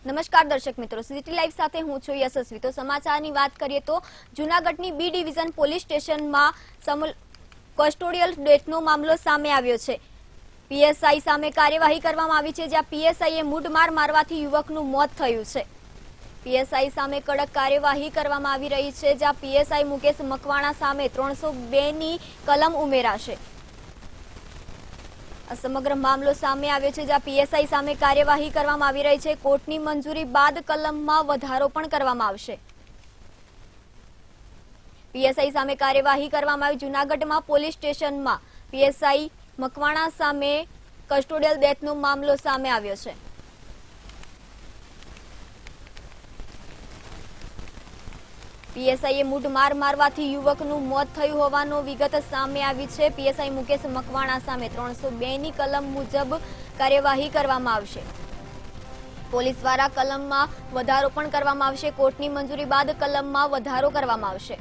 નમસ્કાર દર્શક મિત્રો, સિટી લાઈવ સાથે હું છું યશસ્વી। તો સમાચારની વાત કરીએ તો જૂનાગઢની બી ડિવિઝન પોલીસ સ્ટેશનમાં કસ્ટોડિયલ ડેથનો મામલો સામે આવ્યો છે। પીએસઆઈ સામે કાર્યવાહી કરવામાં આવી છે, જ્યાં પીએસઆઈએ મૂઢમાર મારવાથી યુવકનું મોત થયું છે। પીએસઆઈ સામે કડક કાર્યવાહી કરવામાં આવી રહી છે, જ્યાં પીએસઆઈ મુકેશ મકવાણા સામે 302ની કલમ ઉમેરાશે। સમગ્ર મામલો સામે આવ્યો છે, જ્યાં પીએસઆઈ સામે કાર્યવાહી કરવામાં આવી રહી છે। કોર્ટની મંજૂરી બાદ કલમમાં વધારો પણ કરવામાં આવશે। પીએસઆઈ સામે કાર્યવાહી કરવામાં આવી। જૂનાગઢમાં પોલીસ સ્ટેશનમાં પીએસઆઈ મકવાણા સામે કસ્ટોડિયલ ડેથનો મામલો સામે આવ્યો છે। પીએસઆઈએ મૂઢમાર મારવાથી યુવકનું મોત થયું હોવાનો વિગત સામે આવી છે। પીએસઆઈ મુકેશ મકવાણા સામે 302ની કલમ મુજબ કાર્યવાહી કરવામાં આવશે। પોલીસ દ્વારા કલમમાં વધારો પણ કરવામાં આવશે। કોર્ટની મંજૂરી બાદ કલમમાં વધારો કરવામાં આવશે।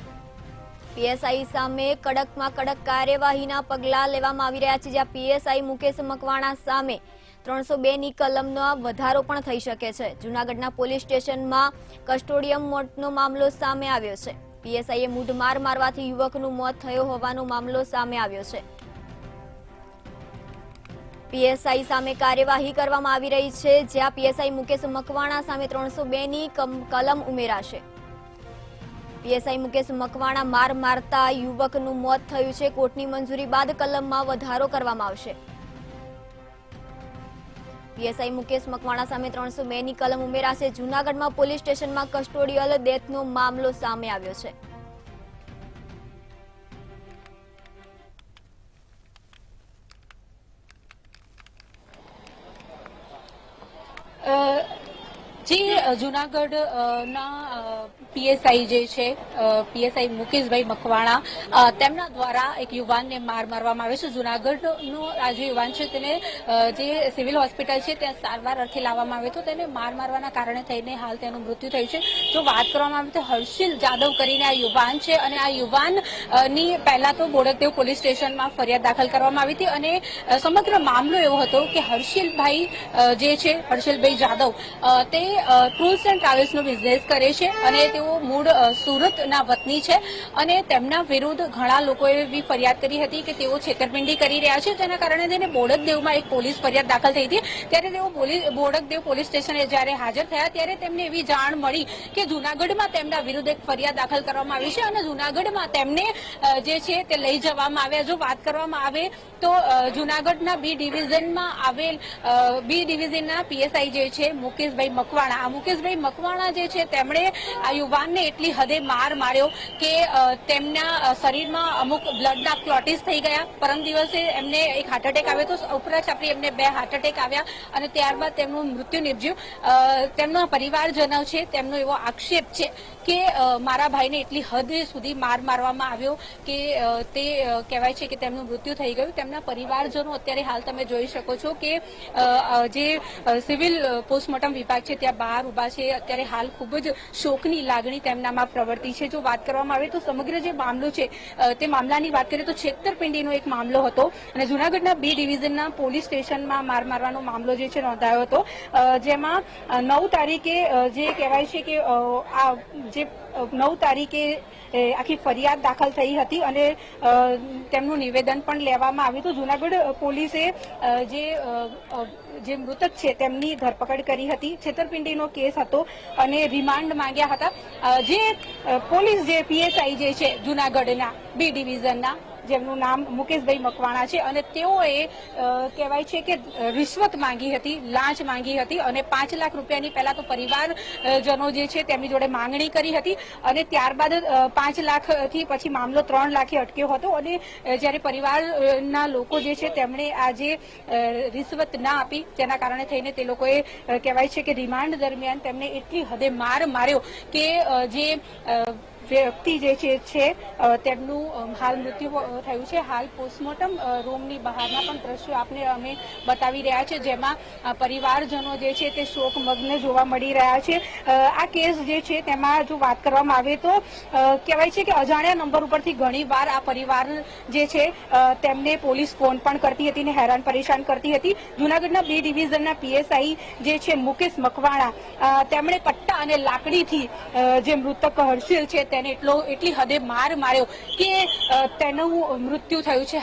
પીએસઆઈ સામે કડકમાં કડક કાર્યવાહીના પગલાં લેવામાં આવી રહ્યા છે, જ્યાં પીએસઆઈ મુકેશ મકવાણા સામે 302ની કલમનો વધારો પણ થઈ શકે છે। જૂનાગઢના પોલીસ સ્ટેશનમાં કસ્ટોડિયમ મોતનો મામલો સામે આવ્યો છે। પીએસઆઈએ મૂઢમાર મારવાથી યુવકનું મોત થયો હોવાનો મામલો સામે આવ્યો છે। પીએસઆઈ સામે કાર્યવાહી કરવામાં આવી રહી છે, જ્યાં પીએસઆઈ મુકેશ મકવાણા સામે 302ની કલમ ઉમેરાશે। પીએસઆઈ મુકેશ મકવાણા માર મારતા યુવકનું મોત થયું છે। કોર્ટની મંજૂરી બાદ કલમમાં વધારો કરવામાં આવશે। પીએસઆઈ મુકેશ મકવાણા સામે 302ની કલમ ઉમેરાશે। જૂનાગઢમાં પોલીસ સ્ટેશનમાં કસ્ટોડિયલ ડેથનો મામલો સામે આવ્યો છે। જૂનાગઢ ના પીએસઆઈ જે છે પીએસઆઈ મુકેશભાઈ મકવાણા તેમના દ્વારા એક યુવાનને મારવામાં આવ્યો છે। જૂનાગઢનો આ જે યુવાન છે તેને જે સિવિલ હોસ્પિટલ છે ત્યાં સારવાર અર્થે લાવવામાં આવ્યો હતો। તેને મારવાના કારણે થઈને હાલ તેનું મૃત્યુ થયું છે। જો વાત કરવામાં આવે તો હર્ષિલ જાદવ કરીને આ યુવાન છે, અને આ યુવાનની પહેલા તો બોડકદેવ પોલીસ સ્ટેશનમાં ફરિયાદ દાખલ કરવામાં આવી હતી, અને સમગ્ર મામલો એવો હતો કે હર્ષિલભાઈ જે છે હર્ષિલભાઈ જાદવ તે ટૂર્સ એન્ડ ટ્રાવેલ્સનો બિઝનેસ કરે છે, અને તેઓ મૂળ સુરતના વતની છે, અને તેમના વિરુદ્ધ ઘણા લોકોએ એવી ફરિયાદ કરી હતી કે તેઓ છેતરપિંડી કરી રહ્યા છે, જેના કારણે તેને બોડકદેવમાં એક પોલીસ ફરિયાદ દાખલ થઈ હતી। ત્યારે તેઓ બોડકદેવ પોલીસ સ્ટેશને જ્યારે હાજર થયા ત્યારે તેમને એવી જાણ મળી કે જૂનાગઢમાં તેમના વિરુદ્ધ એક ફરિયાદ દાખલ કરવામાં આવી છે, અને જૂનાગઢમાં તેમને જે છે તે લઈ જવામાં આવ્યા। જો વાત કરવામાં આવે તો જૂનાગઢના બી ડિવિઝનમાં આવેલ બી ડિવિઝનના પીએસઆઈ જે છે મુકેશભાઈ મકવાણા, મુકેશભાઈ મકવાણા જે છે તેમણે આ યુવાનને એટલી હદે માર માર્યો કે તેમના શરીરમાં અમુક બ્લડના ક્લોટીસ થઈ ગયા। પરમ દિવસે એમને એક હાર્ટ એટેક આવ્યો હતો, ઉપરાછાપરી એમને 2 હાર્ટ એટેક આવ્યા, અને ત્યારબાદ તેમનું મૃત્યુ નિપજ્યું। તેમના પરિવારજનો છે તેમનો એવો આક્ષેપ છે કે મારા ભાઈને એટલી હદ સુધી મારવામાં આવ્યો કે તે કહેવાય છે કે તેમનું મૃત્યુ થઈ ગયું। તેમના પરિવારજનો અત્યારે હાલ તમે જોઈ શકો છો કે જે સિવિલ પોસ્ટમોર્ટમ વિભાગ છે ત્યાં બહાર ઉભા છે। અત્યારે હાલ ખૂબ જ શોકની લાગણી તેમનામાં પ્રવર્તી છે। જો વાત કરવામાં આવે તો સમગ્ર જે મામલો છે તે મામલાની વાત કરીએ તો છેતરપિંડીનો એક મામલો હતો, અને જૂનાગઢના બી ડિવિઝનના પોલીસ સ્ટેશનમાં મારવાનો મામલો જે છે નોંધાયો હતો, જેમાં 9 તારીખે જે કહેવાય છે કે આ જે 9 તારીખે આખી ફરિયાદ દાખલ થઈ હતી, અને તેમનું નિવેદન પણ લેવામાં આવ્યું હતું। જૂનાગઢ પોલીસે જે મૃતક છે તેમની ધરપકડ કરી હતી। છેતરપિંડીનો કેસ હતો અને રિમાન્ડ માંગ્યા હતા। જે પોલીસ જે પીએસઆઈ જે છે જૂનાગઢના બી ડિવિઝનના, જેમનું નામ મુકેશભાઈ મકવાણા છે, અને તેઓએ કહેવાય છે કે રિશ્વત માંગી હતી, લાંચ માંગી હતી, અને 5 લાખ રૂપિયાની પહેલા તો પરિવારજનો જે છે તેમની જોડે માંગણી કરી હતી, અને ત્યારબાદ 5 લાખથી પછી મામલો 3 લાખે અટક્યો હતો, અને જ્યારે પરિવારના લોકો જે છે તેમણે આ જે રિશ્વત ના આપી, જેના કારણે થઈને તે લોકોએ કહેવાય છે કે રિમાન્ડ દરમિયાન તેમને એટલી હદે માર માર્યો કે જે વ્યક્તિ જે છે તેમનું હાલ મૃત્યુ થયું છે. હાલ પોસ્ટમોર્ટમ રૂમની બહારના પણ દ્રશ્યો આપને અમે બતાવી રહ્યા છે, જેમાં પરિવારજનો જે છે તે શોકમગ્ન જોવા મળી રહ્યા છે. આ કેસ જે છે તેમાં જો વાત કરવામાં આવે તો કહેવાય છે કે અજાણ્યા નંબર ઉપરથી ઘણી વાર આ પરિવાર જે છે તેમને પોલીસ ફોન પણ કરતી હતી ને હેરાન પરેશાન કરતી હતી. જૂનાગઢના 2 ડિવિઝનના પીએસઆઈ જે છે મુકેશ મકવાણા તેમણે પટ્ટા અને લાકડીથી જે મૃતક હર્ષિલ છે તેને એટલી હદે માર માર્યો કે તેનું મૃત્યુ થયું છે.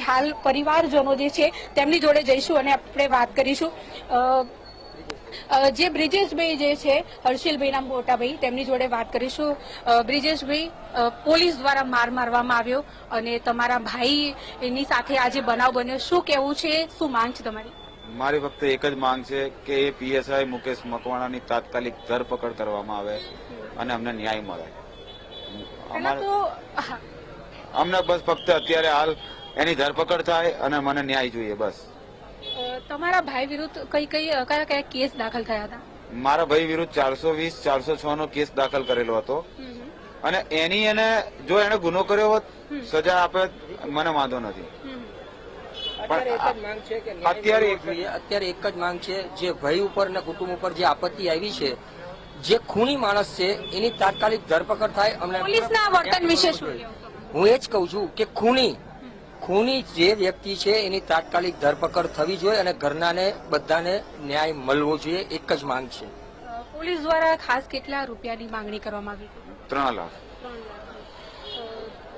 હાલ પરિવારજનો જે છે તેમની જોડે જઈશું અને આપણે વાત કરીશું. જે બ્રિજેશભાઈ જે છે હર્ષિલભાઈના મોટાભાઈ તેમની જોડે વાત કરીશું. બ્રિજેશભાઈ, પોલીસ દ્વારા માર મારવામાં આવ્યો અને તમારા ભાઈ એની સાથે આજે બનાવ બન્યો, શું કહેવું છે, શું માંગ છે તમારી? મારી ફક્ત એક જ માંગ છે કે એ પીએસઆઈ મુકેશ મકવાણાની તાત્કાલિક ધરપકડ કરવામાં આવે અને અમને ન્યાય મળે. અમને બસ ફક્ત અત્યારે હાલ એની ધરપકડ થાય અને મને ન્યાય જોઈએ બસ. તમારા ભાઈ વિરુદ્ધ કયા કયા કેસ દાખલ થયા હતા? મારા ભાઈ વિરુદ્ધ 420, 406 નો કેસ દાખલ કરેલો હતો અને એને જો એને ગુનો કર્યો હોત સજા આપે મને વાંધો નથી. અત્યારે એક જ માંગ છે, જે ભાઈ ઉપર ને કુટુંબ ઉપર જે આપત્તિ આવી છે, જે ખૂની માણસ છે એની તાત્કાલિક ધરપકડ થાય. અમને પોલીસના વર્તન વિશે શું? હું એ જ કઉ છું કે ખૂની જે વ્યક્તિ છે એની તાત્કાલિક ધરપકડ થવી જોઈએ અને ઘરનાને બધાને ન્યાય મળવો જોઈએ. એક જ માંગ છે. પોલીસ દ્વારા ખાસ કેટલા રૂપિયાની માંગણી કરવામાં આવી? 3 લાખ.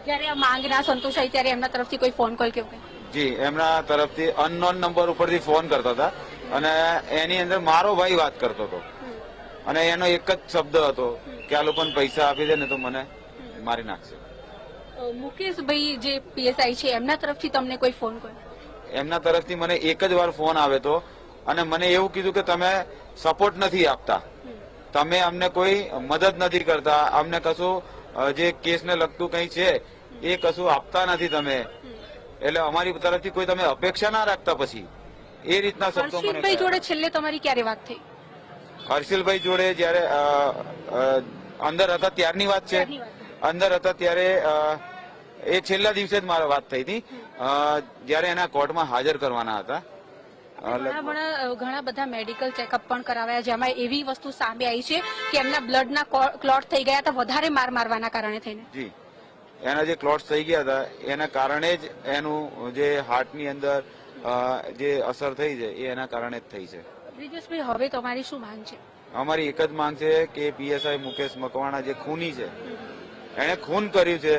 જ્યારે આ માંગ ના સંતોષાઈ ત્યારે એમના તરફથી કોઈ ફોન કોલ કેવું? જી, એમના તરફથી અનનોન નંબર ઉપરથી ફોન કરતા હતા અને એની અંદર મારો ભાઈ વાત કરતો હતો અને એનો એક જ શબ્દ હતો કે આ લોકોને પૈસા આપી દે ને તો મને મારી નાખશે. મુકેશભાઈ જે પીએસઆઈ છે એમના તરફથી તમને કોઈ ફોન કર્યો? એમના તરફથી મને એક જ વાર ફોન આવ્યો હતો અને મને એવું કીધું કે તમે સપોર્ટ નથી આપતા, તમે અમને કોઈ મદદ નથી કરતા, અમને કશું જે કેસને લગતું કંઈ છે એ કશું આપતા નથી તમે, એટલે અમારી તરફથી કોઈ તમે અપેક્ષા ના રાખતા. પછી એ રીતના શબ્દો મને હર્ષિલભાઈ જોડે છેલ્લે તમારી ક્યારે વાત થઈ? હર્ષિલભાઈ જોડે જયારે અંદર હતા ત્યારની વાત છે. અંદર હતા ત્યારે એ છેલ્લા દિવસે જ મારા વાત થઈ હતી જયારે એના કોર્ટમાં હાજર કરવાના હતા. ઘણા બધા મેડિકલ ચેકઅપ પણ કરાવ્યા, જેમાં એવી વસ્તુ સામે આવી છે કે એમના બ્લડના ક્લોટ થઈ ગયા હતા વધારે માર મારવાના કારણે થઈને. જી, એના જે ક્લોટ્સ થઈ ગયા હતા એના કારણે જ એનું જે હાર્ટની અંદર જે અસર થઈ છે એ એના કારણે જ થઈ છે. બ્રિજેશભાઈ, હવે તમારી શું માંગ છે? અમારી એક જ માંગ છે કે પીએસઆઈ મુકેશ મકવાણા જે ખૂની છે, એને ખૂન કર્યું છે,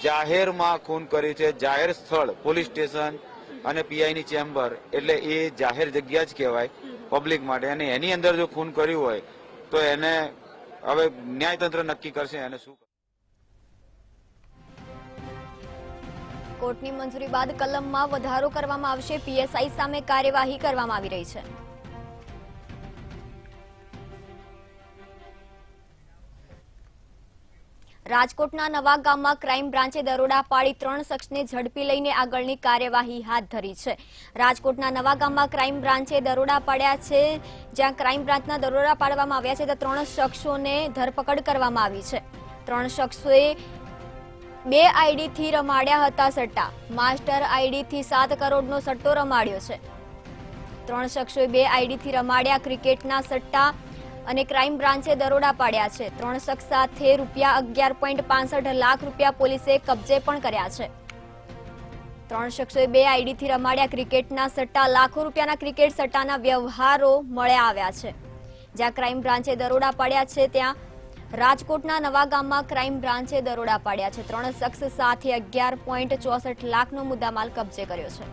જાહેરમાં ખૂન કર્યું છે, જાહેર સ્થળ પોલીસ સ્ટેશન અને પીઆઈની ચેમ્બર, એટલે એ જાહેર જગ્યા જ કહેવાય પબ્લિક માટે, અને એની અંદર જો ખૂન કર્યું હોય તો એને હવે ન્યાયતંત્ર નક્કી કરશે એને શું. કોર્ટની મંજૂરી બાદ કલમમાં વધારો કરવામાં આવશે. પીએસઆઈ સામે કાર્યવાહી કરવામાં આવી રહી છે. રાજકોટના નવા ગામમાં ક્રાઇમ બ્રાન્ચે દરોડા પાડી 3 શખ્સને ઝડપી લઈને આગળની કાર્યવાહી હાથ ધરી છે. રાજકોટના નવા ગામમાં ક્રાઇમ બ્રાન્ચે દરોડા પાડ્યા છે. જ્યાં ક્રાઇમ બ્રાન્ચના દરોડા પાડવામાં આવ્યા છે ત્યાં 3 શખ્સોને ધરપકડ કરવામાં આવી છે. 3 શખ્સોએ 2 આઈડીથી રમાડ્યા હતા સટ્ટા. માસ્ટર આઈડીથી 7 કરોડનો સટ્ટો રમાડ્યો છે. 3 શખ્સોએ 2 આઈડીથી રમાડ્યા ક્રિકેટના સટ્ટા અને ક્રાઇમ બ્રાન્ચે દરોડા પાડ્યા છે. 3 શખ્સ સાથે ₹11.65 લાખ પોલીસે કબજે પણ કર્યા છે. 3 શખ્સોએ 2 આઈડીથી રમાડ્યા ક્રિકેટના સટ્ટા. લાખો રૂપિયાના ક્રિકેટ સટ્ટાના વ્યવહારો મળ્યા આવ્યા છે. જ્યાં ક્રાઇમ બ્રાન્ચે દરોડા પાડ્યા છે ત્યાં રાજકોટના નવા ગામમાં ક્રાઇમ બ્રાન્ચે દરોડા પાડ્યા છે. 3 શખ્સ સાથે ₹11.64 લાખનો મુદ્દામાલ કબજે કર્યો છે.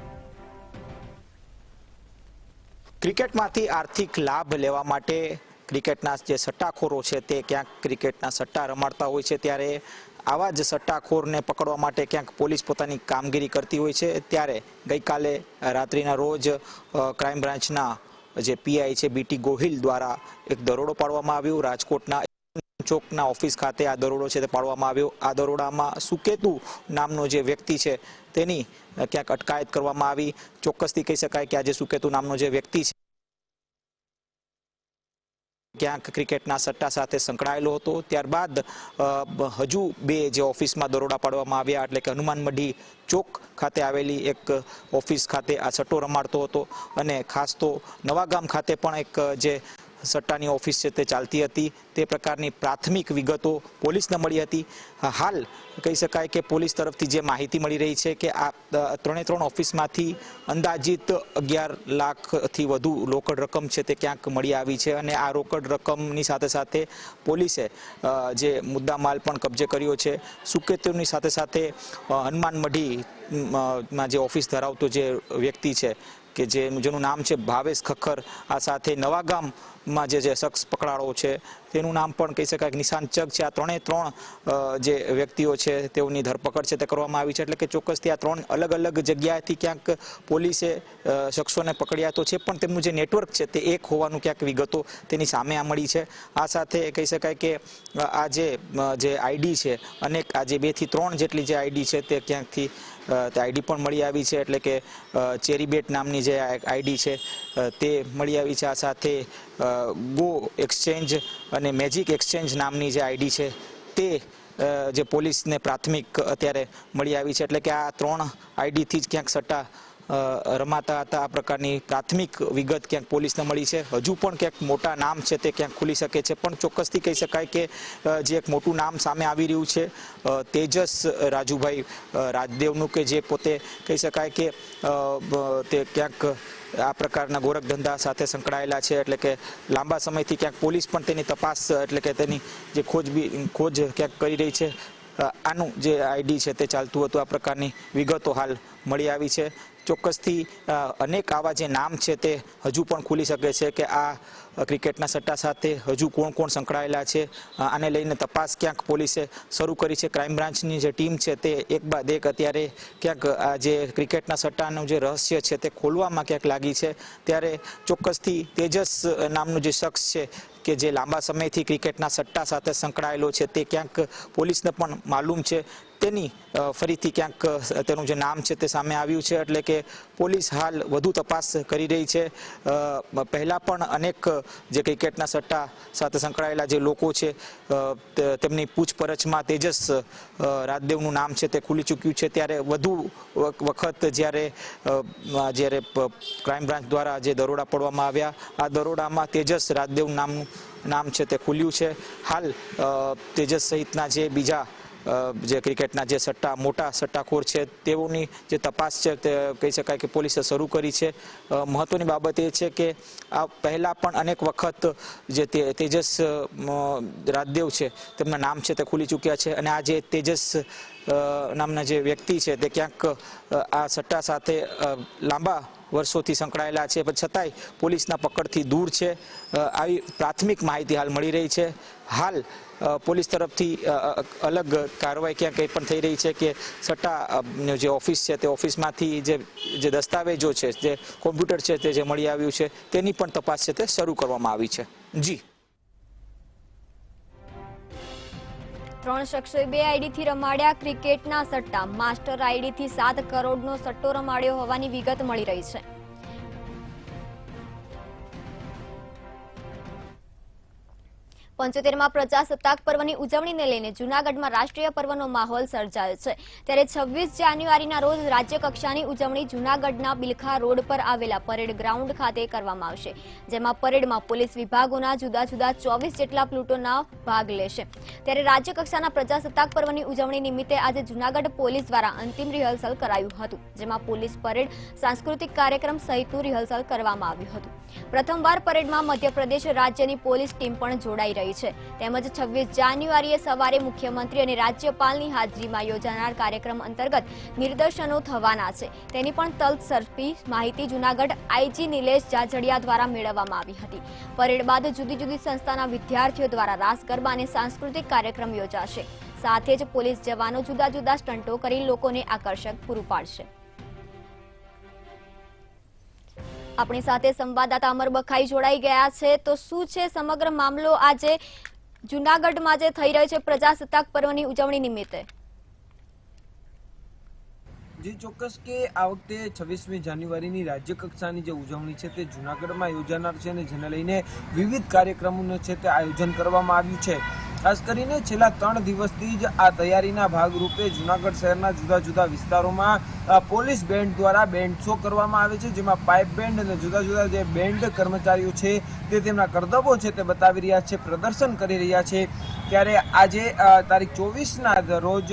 ક્રિકેટમાંથી આર્થિક લાભ લેવા માટે ક્રિકેટના જે સટ્ટાખોરો છે તે ક્યાંક ક્રિકેટના સટ્ટા રમાડતા હોય છે, ત્યારે આવા જ સટ્ટાખોરને પકડવા માટે ક્યાંક પોલીસ પોતાની કામગીરી કરતી હોય છે. ત્યારે ગઈકાલે રાત્રિના રોજ ક્રાઇમ બ્રાન્ચના જે પીઆઈ છે બીટી ગોહિલ દ્વારા એક દરોડો પાડવામાં આવ્યો. રાજકોટના ચોકના ઓફિસ ખાતે આ દરોડો છે તે પાડવામાં આવ્યો. આ દરોડામાં સુકેતુ નામનો જે વ્યક્તિ છે તેની ક્યાંક અટકાયત કરવામાં આવી. ચોક્કસથી કહી શકાય કે આ જે સુકેતુ નામનો જે વ્યક્તિ છે ક્યાંક ક્રિકેટના સટ્ટા સાથે સંકળાયેલો હતો. ત્યારબાદ હજુ બે જે ઓફિસમાં દરોડા પાડવામાં આવ્યા, એટલે કે હનુમાન મઢી ચોક ખાતે આવેલી એક ઓફિસ ખાતે આ સટ્ટો રમાડતો હતો અને ખાસ તો નવાગામ ખાતે પણ એક જે સટ્ટાની ઓફિસ છે તે ચાલતી હતી. તે પ્રકારની પ્રાથમિક વિગતો પોલીસને મળી હતી. હાલ કહી શકાય કે પોલીસ તરફથી જે માહિતી મળી રહી છે કે આ ત્રણ ઓફિસમાંથી અંદાજિત 11 લાખથી વધુ રોકડ રકમ છે તે ક્યાંક મળી આવી છે અને આ રોકડ રકમની સાથે સાથે પોલીસે જે મુદ્દામાલ પણ કબજે કર્યો છે. સુકેતુની સાથે સાથે હનુમાન મઢીમાં જે ઓફિસ ધરાવતો જે વ્યક્તિ છે કે જેનું નામ છે ભાવેશ ખખર, આ સાથે નવાગામમાં જે શખ્સ પકડાયો છે તેનું નામ પણ કહી શકાય કે નિશાંત ચગ છે. આ ત્રણ જે વ્યક્તિઓ છે તેઓની ધરપકડ છે તે કરવામાં આવી છે. એટલે કે ચોક્કસથી આ 3 અલગ અલગ જગ્યાએથી ક્યાંક પોલીસે શખ્સોને પકડ્યા તો છે, પણ તેમનું જે નેટવર્ક છે તે એક હોવાનું ક્યાંક વિગતો તેની સામે મળી છે. આ સાથે કહી શકાય કે આ જે આઈડી છે અનેક આ જે 2 થી 3 જેટલી જે આઈડી છે તે ક્યાંકથી આઈડી પણ મળી આવી છે. એટલે કે ચેરીબેટ નામની જે આઈડી છે તે મળી આવી છે. આ સાથે ગો એક્સચેન્જ અને મેજિક એક્સચેન્જ નામની જે આઈડી છે તે જે પોલીસને પ્રાથમિક અત્યારે મળી આવી છે. એટલે કે આ 3 આઈડીથી જ ક્યાંક સટ્ટા રમાતા હતા. આ પ્રકારની પ્રાથમિક વિગત ક્યાંક પોલીસને મળી છે. હજુ પણ ક્યાંક મોટા નામ છે તે ક્યાંક ખુલી શકે છે, પણ ચોક્કસથી કહી શકાય કે જે એક મોટું નામ સામે આવી રહ્યું છે તેજસ રાજુભાઈ રાજદેવનું, કે જે પોતે કહી શકાય કે તે ક્યાંક આ પ્રકારના ગોરખ ધંધા સાથે સંકળાયેલા છે. એટલે કે લાંબા સમયથી ક્યાંક પોલીસ પણ તેની તપાસ, એટલે કે તેની જે ખોજ ક્યાંક કરી રહી છે. આનું જે આઈડી છે તે ચાલતું હતું. આ પ્રકારની વિગતો હાલ મળી આવી છે. ચોક્કસથી અનેક આવા જે નામ છે તે હજુ પણ ખુલી શકે છે કે આ ક્રિકેટના સટ્ટા સાથે હજુ કોણ સંકળાયેલા છે. આને લઈને તપાસ ક્યાંક પોલીસે શરૂ કરી છે. ક્રાઇમ બ્રાન્ચની જે ટીમ છે તે એક બાદ એક અત્યારે ક્યાંક આ જે ક્રિકેટના સટ્ટાનું જે રહસ્ય છે તે ખોલવામાં ક્યાંક લાગી છે. ત્યારે ચોક્કસથી તેજસ નામનું જે શખ્સ છે કે જે લાંબા સમયથી ક્રિકેટના સટ્ટા સાથે સંકળાયેલો છે તે ક્યાંક પોલીસને પણ માલુમ છે. તેની ફરીથી ક્યાંક તેનું જે નામ છે તે સામે આવ્યું છે. એટલે કે પોલીસ હાલ વધુ તપાસ કરી રહી છે. પહેલા પણ અનેક જે ક્રિકેટના સટ્ટા સાથે સંકળાયેલા જે લોકો છે તેમની પૂછપરછમાં તેજસ રાજદેવનું નામ છે તે ખુલી ચૂક્યું છે. ત્યારે વધુ વખત જ્યારે ક્રાઇમ બ્રાન્ચ દ્વારા જે દરોડા પાડવામાં આવ્યા, આ દરોડામાં તેજસ રાજદેવનું નામ છે તે ખુલ્યું છે. હાલ તેજસ સહિતના જે બીજા જે ક્રિકેટના જે મોટા સટ્ટાખોર છે તેઓની જે તપાસ છે તે કહી શકાય કે પોલીસે શરૂ કરી છે. મહત્વની બાબત એ છે કે આ પહેલા પણ અનેક વખત જે તેજસ રાજદેવ છે તેમના નામ છે તે ખુલી ચૂક્યા છે અને આ જે તેજસ નામના જે વ્યક્તિ છે તે ક્યાંક આ સટ્ટા સાથે લાંબા વર્ષોથી સંકળાયેલા છે, પણ છતાંય પોલીસના પકડથી દૂર છે. આવી પ્રાથમિક માહિતી હાલ મળી રહી છે. હાલ પોલીસ તરફથી અલગ કાર્યવાહી ક્યાં કંઈ પણ થઈ રહી છે કે સટ્ટા જે ઓફિસ છે તે ઓફિસમાંથી જે દસ્તાવેજો છે, જે કોમ્પ્યુટર છે તે જે મળી આવ્યું છે તેની પણ તપાસ છે તે શરૂ કરવામાં આવી છે. જી, 3 શખ્સોએ 2 આઈડીથી રમાડ્યા ક્રિકેટના સટ્ટા. માસ્ટર આઈડીથી 7 કરોડનો સટ્ટો રમાડ્યો હોવાની વિગત મળી રહી છે. પંચોતેરમાં પ્રજાસત્તાક પર્વની ઉજવણીને લઈને જૂનાગઢમાં રાષ્ટ્રીય પર્વનો માહોલ સર્જાયો છે. ત્યારે 26 જાન્યુઆરીના રોજ રાજ્ય કક્ષાની ઉજવણી જૂનાગઢના બિલખા રોડ પર આવેલા પરેડ ગ્રાઉન્ડ ખાતે કરવામાં આવશે, જેમાં પરેડમાં પોલીસ વિભાગોના જુદા જુદા 24 જેટલા પ્લુટોના ભાગ લેશે. ત્યારે રાજ્ય કક્ષાના પ્રજાસત્તાક પર્વની ઉજવણી નિમિત્તે આજે જૂનાગઢ પોલીસ દ્વારા અંતિમ રિહર્સલ કરાયું હતું, જેમાં પોલીસ પરેડ, સાંસ્કૃતિક કાર્યક્રમ સહિતનું રિહર્સલ કરવામાં આવ્યું હતું. પ્રથમવાર પરેડમાં મધ્યપ્રદેશ રાજ્યની પોલીસ ટીમ પણ જોડાઈ રહી છે. તેમજ 26 જાન્યુઆરીએ સવારે મુખ્યમંત્રી અને રાજ્યપાલની હાજરીમાં યોજાનાર કાર્યક્રમ અંતર્ગત નિદર્શનો થવાના છે, તેની પણ તલસ્પર્શી માહિતી જૂનાગઢ આઈજી નિલેશ જાજડિયા દ્વારા મેળવવામાં આવી હતી. પરેડ બાદ જુદી જુદી સંસ્થાના વિદ્યાર્થીઓ દ્વારા રાસ ગરબા અને સાંસ્કૃતિક કાર્યક્રમ યોજાશે. સાથે જ પોલીસ જવાનો જુદા જુદા સ્ટન્ટો કરી લોકોને આકર્ષક પૂરું પાડશે. આપણી સાથે સંવાદદાતા અમર બખાઈ જોડાઈ ગયા છે. તો શું છે સમગ્ર મામલો આજે જૂનાગઢમાં જે થઈ રહ્યો છે પ્રજાસત્તાક પર્વની ઉજવણી નિમિત્તે? જે ચોક્કસ કે આ વખતે 26મી જાન્યુઆરીની રાજ્ય કક્ષાની જે ઉજવણી છે તે જૂનાગઢમાં યોજાનાર છે અને જેને લઈને વિવિધ કાર્યક્રમોનું છે તે આયોજન કરવામાં આવ્યું છે. ખાસ કરીને છેલ્લા 3 દિવસથી જ આ તૈયારીના ભાગરૂપે જૂનાગઢ શહેરના જુદા જુદા વિસ્તારોમાં પોલીસ બેન્ડ દ્વારા બેન્ડ શો કરવામાં આવે છે, જેમાં પાઇપ બેન્ડ અને જુદા જુદા જે બેન્ડ કર્મચારીઓ છે તે તેમના કરતબો છે તે બતાવી રહ્યા છે, પ્રદર્શન કરી રહ્યા છે. ત્યારે આજે તારીખ 24ના રોજ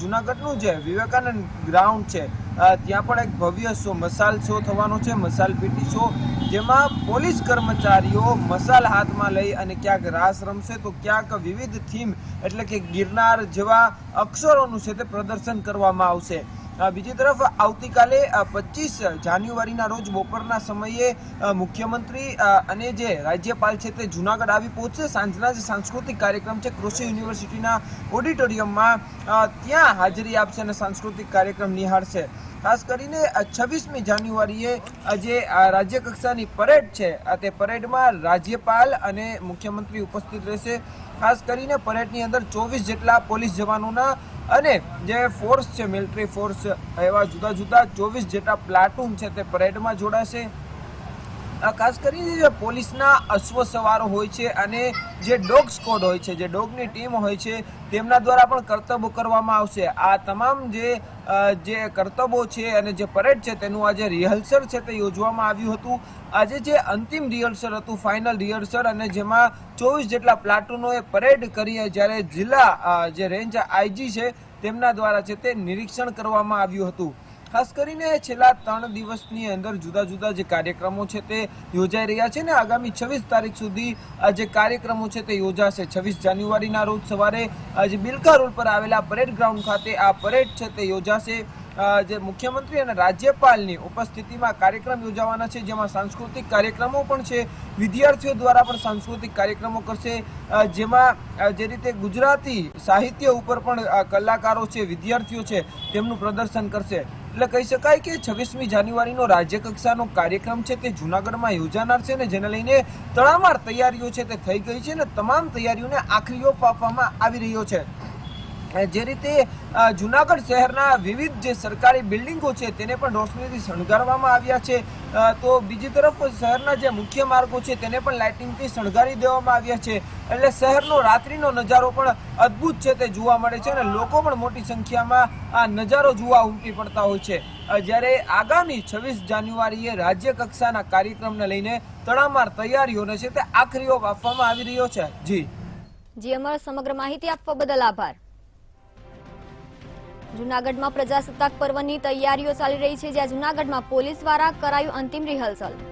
જૂનાગઢનું જે વિવેકાનંદ ગ્રાઉન્ડ છે ત્યાં પણ એક ભવ્ય શો મસાલ શો થવાનો છે, મસાલ પીટી શો, જેમાં પોલીસ કર્મચારીઓ મસાલ હાથમાં લઈ અને ક્યાંક રાસ રમશે તો ક્યાંક વિવિધ થીમ એટલે કે ગિરનાર જેવા અક્ષરોનું છે તે પ્રદર્શન કરવામાં આવશે. બીજી તરફ આવતીકાલે 25 જાન્યુઆરીના રોજ બપોરના સમયે મુખ્યમંત્રી અને જે રાજ્યપાલ છે તે જૂનાગઢ આવી પહોંચશે. સાંજના જે સાંસ્કૃતિક કાર્યક્રમ છે કૃષિ યુનિવર્સિટીના ઓડિટોરિયમમાં ત્યાં હાજરી આપશે અને સાંસ્કૃતિક કાર્યક્રમ નિહાળશે. ખાસ કરીને 26મી જાન્યુઆરીએ જે રાજ્ય કક્ષાની પરેડ છે તે પરેડમાં રાજ્યપાલ અને મુખ્યમંત્રી ઉપસ્થિત રહેશે. ખાસ કરીને પરેડની અંદર 24 જેટલા પોલીસ જવાનોના અને જે ફોર્સ છે મિલિટરી ફોર્સ એવા જુદા જુદા 24 જેટલા પ્લાટૂન છે તે પરેડમાં જોડાશે. ખાસ કરીને જે પોલીસના અશ્વ સવારો હોય છે અને જે ડોગ સ્કોડ હોય છે, જે ડોગની ટીમ હોય છે, તેમના દ્વારા પણ કરતબો કરવામાં આવશે. આ તમામ જે કરતબો છે અને જે પરેડ છે તેનું આજે રિહર્સલ છે તે યોજવામાં આવ્યું હતું. આજે જે અંતિમ રિહર્સલ હતું, ફાઇનલ રિહર્સલ, અને જેમાં 24 જેટલા પ્લાટૂનોએ પરેડ કરી, જ્યારે જિલ્લા જે રેન્જ આઈજી છે તેમના દ્વારા છે તે નિરીક્ષણ કરવામાં આવ્યું હતું. ખાસ કરીને છેલ્લા 3 દિવસની અંદર જુદા જુદા જે કાર્યક્રમો છે તે યોજાઈ રહ્યા છે ને આગામી 26 તારીખ સુધી આ જે કાર્યક્રમો છે તે યોજાશે. 26 જાન્યુઆરીના રોજ સવારે જે બિલકા રોડ પર આવેલા પરેડ ગ્રાઉન્ડ ખાતે આ પરેડ છે તે યોજાશે. જે મુખ્યમંત્રી અને રાજ્યપાલની ઉપસ્થિતિમાં કાર્યક્રમ યોજાવાના છે, જેમાં સાંસ્કૃતિક કાર્યક્રમો પણ છે. વિદ્યાર્થીઓ દ્વારા પણ સાંસ્કૃતિક કાર્યક્રમો કરશે, જેમાં જે રીતે ગુજરાતી સાહિત્ય ઉપર પણ કલાકારો છે, વિદ્યાર્થીઓ છે, તેમનું પ્રદર્શન કરશે. એટલે કહી શકાય કે 26મી જાન્યુઆરીનો રાજ્ય કક્ષાનો કાર્યક્રમ છે તે જૂનાગઢમાં યોજાનાર છે ને જેને લઈને તડામાર તૈયારીઓ છે તે થઈ ગઈ છે અને તમામ તૈયારીઓને આખરી ઓપ આપવામાં આવી રહ્યો છે. જે રીતે જૂનાગઢ શહેરના વિવિધ જે સરકારી બિલ્ડિંગો છે તેને પણ રોશનીથી શણગારવામાં આવ્યા છે, તો બીજી તરફ શહેરના જે મુખ્ય માર્ગો છે તેને પણ લાઇટિંગથી શણગારી દેવામાં આવ્યા છે. એટલે શહેરનો રાત્રિનો નજારો પણ અદ્ભુત છે તે જોવા મળે છે અને લોકો પણ મોટી સંખ્યામાં આ નજારો જોવા ઉમટી પડતા હોય છે. જ્યારે આગામી 26 જાન્યુઆરીએ રાજ્ય કક્ષાના કાર્યક્રમને લઈને તડામાર તૈયારીઓને છે તે આખરી ઓપ આપવામાં આવી રહ્યો છે. જી અમર, સમગ્ર માહિતી આપવા બદલ આભાર. જૂનાગઢમાં પ્રજાસત્તાક પર્વની તૈયારીઓ ચાલી રહી છે, જ્યાં જૂનાગઢમાં પોલીસ દ્વારા કરાયું અંતિમ રિહર્સલ.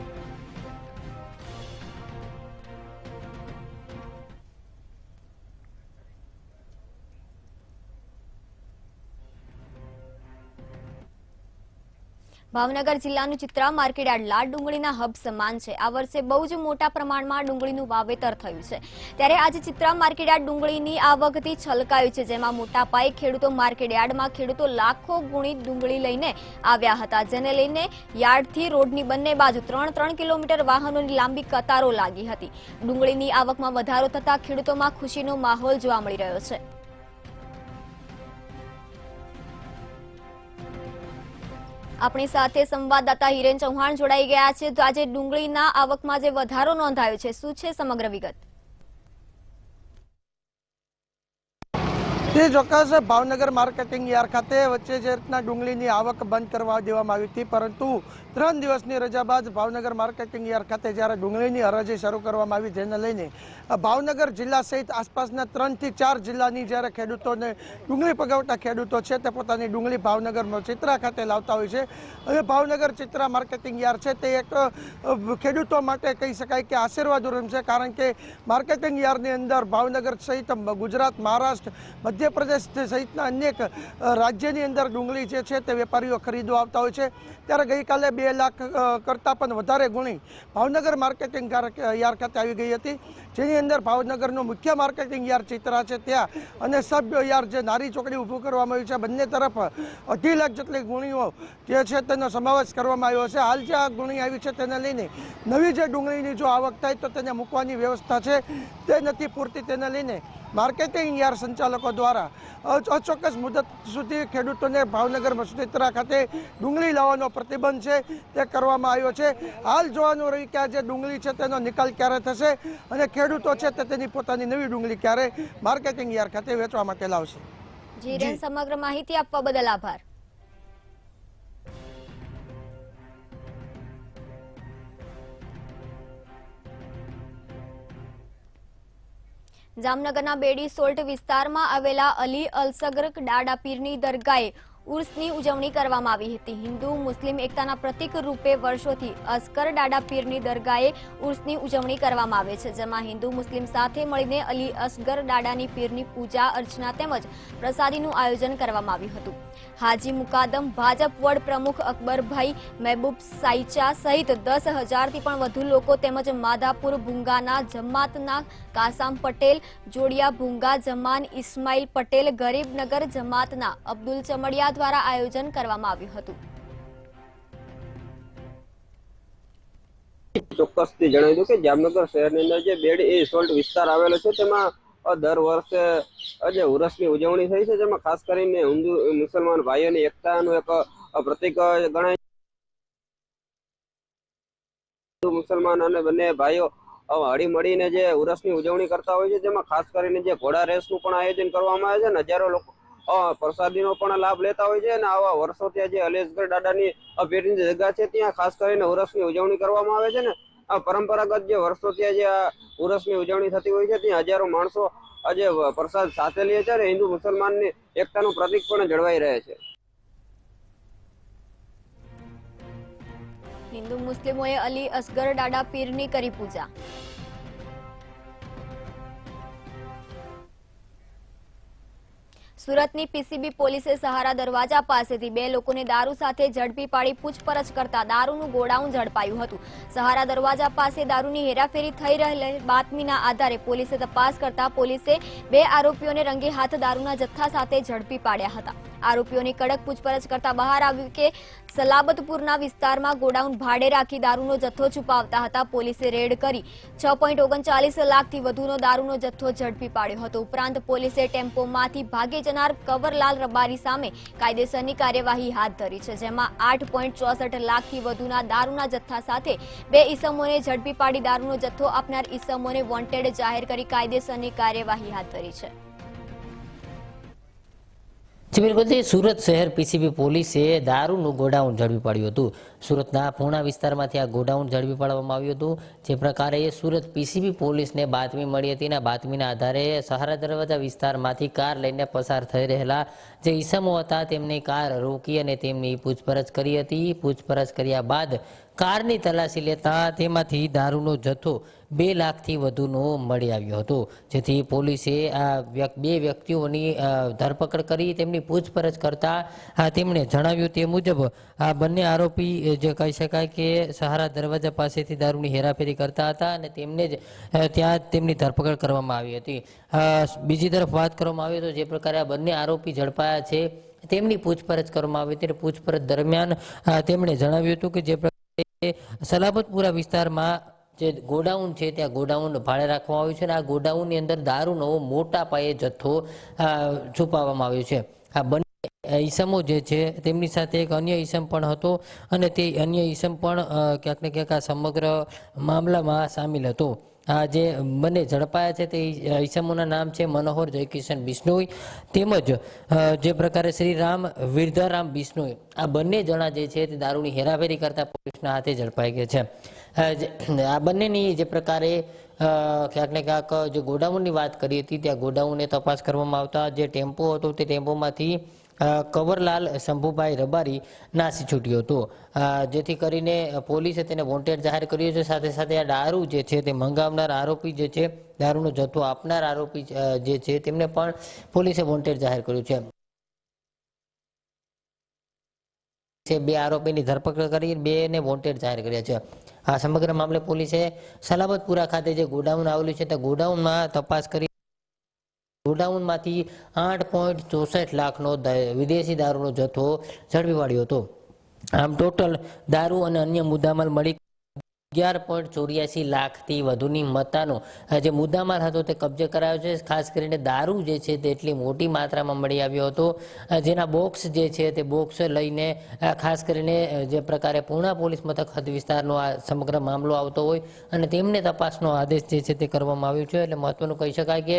ભાવનગર જિલ્લાનું ચિત્રા માર્કેટયાર્ડ લાલ ડુંગળીના હબ સમાન છે. આ વર્ષે બહુ જ મોટા પ્રમાણમાં ડુંગળીનું વાવેતર થયું છે, ત્યારે આજે ચિત્રા માર્કેટયાર્ડ ડુંગળીની આવકથી છલકાયું છે, જેમાં મોટા પાયે ખેડૂતો માર્કેટયાર્ડમાં ખેડૂતો લાખો ગુણી ડુંગળી લઈને આવ્યા હતા, જેને લઈને યાર્ડથી રોડની બંને બાજુ 3-3 કિલોમીટર વાહનોની લાંબી કતારો લાગી હતી. ડુંગળીની આવકમાં વધારો થતા ખેડૂતોમાં ખુશીનો માહોલ જોવા મળી રહ્યો છે. આપણી સાથે સંવાદદાતા હિરેન ચૌહાણ જોડાઈ ગયા છે. તો આજે ડુંગળીના આવકમાં જે વધારો નોંધાયો છે, શું છે સમગ્ર વિગત? તે ચોક્કસ ભાવનગર માર્કેટિંગ યાર્ડ ખાતે વચ્ચે જે રીતના ડુંગળીની આવક બંધ કરવા દેવામાં આવી હતી, પરંતુ 3 દિવસની રજા બાદ ભાવનગર માર્કેટિંગ યાર્ડ ખાતે જ્યારે ડુંગળીની હરાજી શરૂ કરવામાં આવી, જેને લઈને ભાવનગર જિલ્લા સહિત આસપાસના 3 થી 4 જિલ્લાની જ્યારે ખેડૂતોને ડુંગળી પગાવતા ખેડૂતો છે તે પોતાની ડુંગળી ભાવનગરમાં ચિત્રા ખાતે લાવતા હોય છે. હવે ભાવનગર ચિત્રા માર્કેટિંગ યાર્ડ છે તે એક ખેડૂતો માટે કહી શકાય કે આશીર્વાદરૂપ છે, કારણ કે માર્કેટિંગ યાર્ડની અંદર ભાવનગર સહિત ગુજરાત, મહારાષ્ટ્ર, મધ્યપ્રદેશ સહિતના અનેક રાજ્યની અંદર ડુંગળી જે છે તે વેપારીઓ ખરીદવા આવતા હોય છે. ત્યારે ગઈકાલે 2 લાખ કરતાં પણ વધારે ગુણી ભાવનગર માર્કેટિંગ યાર્ડ ખાતે આવી ગઈ હતી, જેની અંદર ભાવનગરનું મુખ્ય માર્કેટિંગ યાર્ડ ચિત્રા છે ત્યાં અને સબ યાર્ડ જે નારી ચોકડી ઊભું કરવામાં આવ્યું છે, બંને તરફ 2.5 લાખ જેટલી ગુણીઓ જે છે તેનો સમાવેશ કરવામાં આવ્યો છે. હાલ જે આ ગુણી આવી છે તેને લઈને નવી જે ડુંગળીની જો આવક થાય તો તેને મૂકવાની વ્યવસ્થા છે તે નથી પૂરતી, તેને લઈને માર્કેટિંગ યાર્ડ સંચાલકો દ્વારા અચોક્કસ મુદત સુધી ખેડૂતોને ભાવનગર મસૂદીતરા ખાતે ડુંગળી લાવવાનો પ્રતિબંધ છે તે કરવામાં આવ્યો છે. હાલ જોવાનું રહ્યું કે આ જે ડુંગળી છે તેનો નિકાલ ક્યારે થશે અને ખેડૂતો છે તે તેની પોતાની નવી ડુંગળી ક્યારે માર્કેટિંગ યાર્ડ ખાતે વેચવા માટે લાવશે. જીરેન, સમગ્ર માહિતી આપવા બદલ આભાર. જામનગરના બેડી સોલ્ટ વિસ્તારમાં આવેલા અલી અલસગર ડાડા પીરની દરગાહે ઉર્સની ઉજવણી કરવામાં આવી હતી. હિન્દુ મુસ્લિમ એકતાના પ્રતીક રૂપે વર્ષોથી અસ્કર ડાડા પીરની દરગાહે ઉર્સની ઉજવણી કરવામાં આવે છે, જેમાં હિન્દુ મુસ્લિમ સાથે મળીને અલી અસગર ડાડાની પીરની પૂજા અર્ચના તેમજ પ્રસાદીનું આયોજન કરવામાં આવ્યું હતું. હાજી મુકાદમ ભાજપ વડ પ્રમુખ અકબરભાઈ મહેબૂબ સાઈચા સહિત 10,000થી પણ વધુ લોકો તેમજ માધાપુર ભૂંગાના જમાતના કાસામ પટેલ, જોડિયા ભૂંગા જમાન ઇસ્માઇલ પટેલ, ગરીબનગર જમાતના અબ્દુલ ચમડિયા દ્વારા આયોજન કરવામાં આવ્યું હતું. ચોક્કસથી જણાવી દઉં કે જામનગર શહેરની અંદર જે બેડી સોલ્ટ વિસ્તાર આવેલો છે તેમાં દર વર્ષે જે ઉરસની ઉજવણી થઈ છે, જેમાં ખાસ કરીને હિન્દુ મુસલમાન ભાઈઓની એકતાનું એક પ્રતીક ગણાય. હિન્દુ મુસલમાન અને બંને ભાઈઓ હળી મળીને જે ઉરસની ઉજવણી કરતા હોય છે, જેમાં ખાસ કરીને જે ઘોડા રેસનું પણ આયોજન કરવામાં આવે છે અને હજારો લોકો પ્રસાદીનો પણ લાભ લેતા હોય છે. અને આવા વર્ષોથી જે અલી અસગર ડાડાની પીરની જગ્યા છે ત્યાં ખાસ કરીને ઉરસની ઉજવણી કરવામાં આવે છે ને આ પરંપરાગત જે વર્ષોથી જે આ ઉરસની ઉજવણી થતી હોય છે ત્યાં હજારો માણસો આજે પ્રસાદ સાથે લે છે અને હિન્દુ મુસલમાનની એકતાનું પ્રતીક પણ જળવાઈ રહે છે. હિન્દુ મુસ્લિમોએ અલી અસગર ડાડા પીરની કરી પૂજા. સુરતની પીસીબી પોલીસે સહારા દરવાજા પાસેથી 2 લોકોને દારૂ સાથે ઝડપી પાડી પૂછપરછ કરતા દારૂનું ગોડાઉન ઝડપાયું હતું. સહારા દરવાજા પાસે દારૂની હેરાફેરી થઈ રહેલી બાતમીના આધારે પોલીસે તપાસ કરતા પોલીસે 2 આરોપીઓને રંગે હાથ દારૂના જથ્થા સાથે ઝડપી પાડ્યા હતા. આરોપીઓની કડક પૂછપરછ કરતા બહાર આવ્યું કે સલાબતપુરના વિસ્તારમાં ગોડાઉન ભાડે રાખી દારૂનો જથ્થો છુપાવતા હતા. પોલીસે રેડ કરી 6.39 લાખથી વધુનો દારૂનો જથ્થો ઝડપી પાડ્યો હતો. ઉપરાંત પોલીસે ટેમ્પોમાંથી ભાગી જનાર કવરલાલ રબારી સામે કાયદેસરની કાર્યવાહી હાથ ધરી છે, જેમાં 8.64 લાખથી વધુના દારૂના જથ્થા સાથે 2 ઈસમોને ઝડપી પાડી દારૂનો જથ્થો આપનાર ઈસમોને વોન્ટેડ જાહેર કરી કાયદેસરની કાર્યવાહી હાથ ધરી છે. બિલકુલ, સુરત શહેર પીસીબી પોલીસે દારૂનું ગોડાઉન ઝડપી પાડ્યું હતું. સુરતના પૂર્ણા વિસ્તારમાંથી આ ગોડાઉન ઝડપી પાડવામાં આવ્યું હતું. જે પ્રકારે સુરત પીસીબી પોલીસને બાતમી મળી હતી અને બાતમીના આધારે સહારા દરવાજા વિસ્તારમાંથી કાર લઈને પસાર થઈ રહેલા જે ઈસમો હતા તેમની કાર રોકી અને તેમની પૂછપરછ કરી હતી. પૂછપરછ કર્યા બાદ કારની તલાશી લેતા તેમાંથી દારૂનો જથ્થો 2 લાખથી વધુનો મળી આવ્યો હતો. જેથી પોલીસે આ 2 વ્યક્તિઓની ધરપકડ કરી તેમની પૂછપરછ કરતા તેમણે જણાવ્યું તે મુજબ આ બંને આરોપી જે કહી શકાય કે સહારા દરવાજા પાસેથી દારૂની હેરાફેરી કરતા હતા અને તેમને જ ત્યાં તેમની ધરપકડ કરવામાં આવી હતી. બીજી તરફ વાત કરવામાં આવી તો જે પ્રકારે આ બંને આરોપી ઝડપાયા છે તેમની પૂછપરછ કરવામાં આવી હતી. પૂછપરછ દરમિયાન તેમણે જણાવ્યું હતું કે જે સલાબતપુરા વિસ્તારમાં જે ગોડાઉન છે ત્યાં ગોડાઉન ભાડે રાખવામાં આવ્યું છે અને આ ગોડાઉનની અંદર દારૂનો મોટા પાયે જથ્થો છુપાવવામાં આવ્યો છે. આ બંને ઈસમો જે છે તેમની સાથે એક અન્ય ઈસમ પણ હતો અને તે અન્ય ઈસમ પણ ક્યાંક ને ક્યાંક આ સમગ્ર મામલામાં સામેલ હતો. આ જે બંને ઝડપાયા છે તે ઈસમોના નામ છે મનોહર જયકિશન બિશ્નોઈ તેમજ જે પ્રકારે શ્રીરામ વિરધારામ બિશ્નોઈ. આ બંને જણા જે છે તે દારૂની હેરાફેરી કરતા પોલીસના હાથે ઝડપાઈ ગયા છે. આ બંનેની જે પ્રકારે ક્યાંક ને ક્યાંક જે ગોડાઉનની વાત કરી હતી ત્યાં ગોડાઉનને તપાસ કરવામાં આવતા જે ટેમ્પો હતો તે ટેમ્પોમાંથી કવરલાલ શંભુભાઈ રબારી નાસી છૂટ્યો હતો. જેથી કરીને પોલીસે તેને વોન્ટેડ જાહેર કર્યો છે. સાથે સાથે આ દારૂ જે છે તે મંગાવનાર આરોપી જે છે દારૂનો જથ્થો આપનાર આરોપી જે છે તેમને પણ પોલીસે વોન્ટેડ જાહેર કર્યું છે. 2 આરોપીની ધરપકડ કરી 2ને વોન્ટેડ જાહેર કર્યા છે. આ સમગ્ર મામલે પોલીસે સલાબતપુરા ખાતે જે ગોડાઉન આવેલું છે તે ગોડાઉનમાં તપાસ કરી ગોડાઉનમાંથી 8.64 લાખનો વિદેશી દારૂનો જથ્થો ઝડપી પાડ્યો હતો. આમ ટોટલ દારૂ અને અન્ય મુદ્દામાલ મળી 11.84 લાખથી વધુની મત્તાનો જે મુદ્દામાલ હતો તે કબજે કરાયો છે. ખાસ કરીને દારૂ જે છે તે એટલી મોટી માત્રામાં મળી આવ્યો હતો, જેના બોક્સ જે છે તે બોક્સ લઈને ખાસ કરીને જે પ્રકારે પૂર્ણા પોલીસ મથક હદ વિસ્તારનો આ સમગ્ર મામલો આવતો હોય અને તેમને તપાસનો આદેશ જે છે તે કરવામાં આવ્યો છે. એટલે મહત્વનું કહી શકાય કે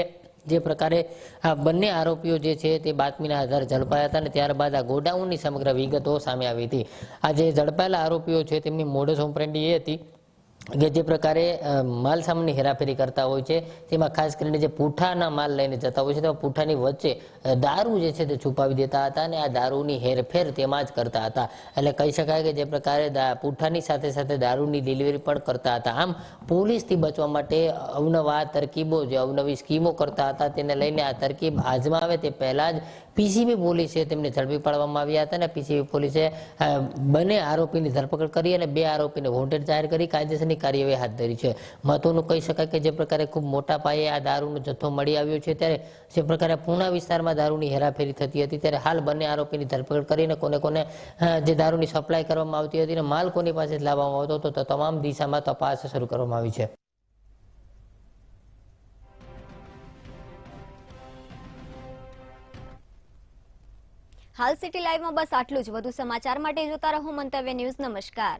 જે પ્રકારે આ બંને આરોપીઓ જે છે તે બાતમીના આધારે ઝડપાયા હતા અને ત્યારબાદ આ ગોડાઉનની સમગ્ર વિગતો સામે આવી હતી. આ જે ઝડપાયેલા આરોપીઓ છે તેમની મોડસ ઓપરેન્ડી એ હતી કે જે પ્રકારે માલ સામાનની હેરાફેરી કરતા હોય છે, તેમાં ખાસ કરીને જે પૂઠાના માલ લઈને જતા હોય છે તેમાં પૂઠાની વચ્ચે દારૂ જે છે તે છુપાવી દેતા હતા અને આ દારૂની હેરફેર તેમાં જ કરતા હતા. એટલે કહી શકાય કે જે પ્રકારે પૂઠાની સાથે સાથે દારૂની ડિલિવરી પણ કરતા હતા. આમ પોલીસથી બચવા માટે અવનવા તરકીબો, જે અવનવી સ્કીમો કરતા હતા, તેને લઈને આ તરકીબ આજમાવે તે પહેલા જ પીસીબી પોલીસે તેમને ઝડપી પાડવામાં આવ્યા હતા અને પીસીબી પોલીસે બંને આરોપીની ધરપકડ કરી અને 2 આરોપીને વોન્ટેડ જાહેર કરી કાયદેસરની કાર્યવાહી હાથ ધરી છે. મહત્વનું કહી શકાય કે જે પ્રકારે ખૂબ મોટા પાયે આ દારૂનો જથ્થો મળી આવ્યો છે, ત્યારે જે પ્રકારે પૂર્ણા વિસ્તારમાં દારૂની હેરાફેરી થતી હતી, ત્યારે હાલ બંને આરોપીની ધરપકડ કરીને કોને જે દારૂની સપ્લાય કરવામાં આવતી હતી અને માલ કોની પાસે લાવવામાં આવતો હતો તો તમામ દિશામાં તપાસ શરૂ કરવામાં આવી છે. હાલ સિટી લાઈવમાં બસ આટલું જ. વધુ સમાચાર માટે જોતા રહો મંતવ્ય ન્યૂઝ. નમસ્કાર.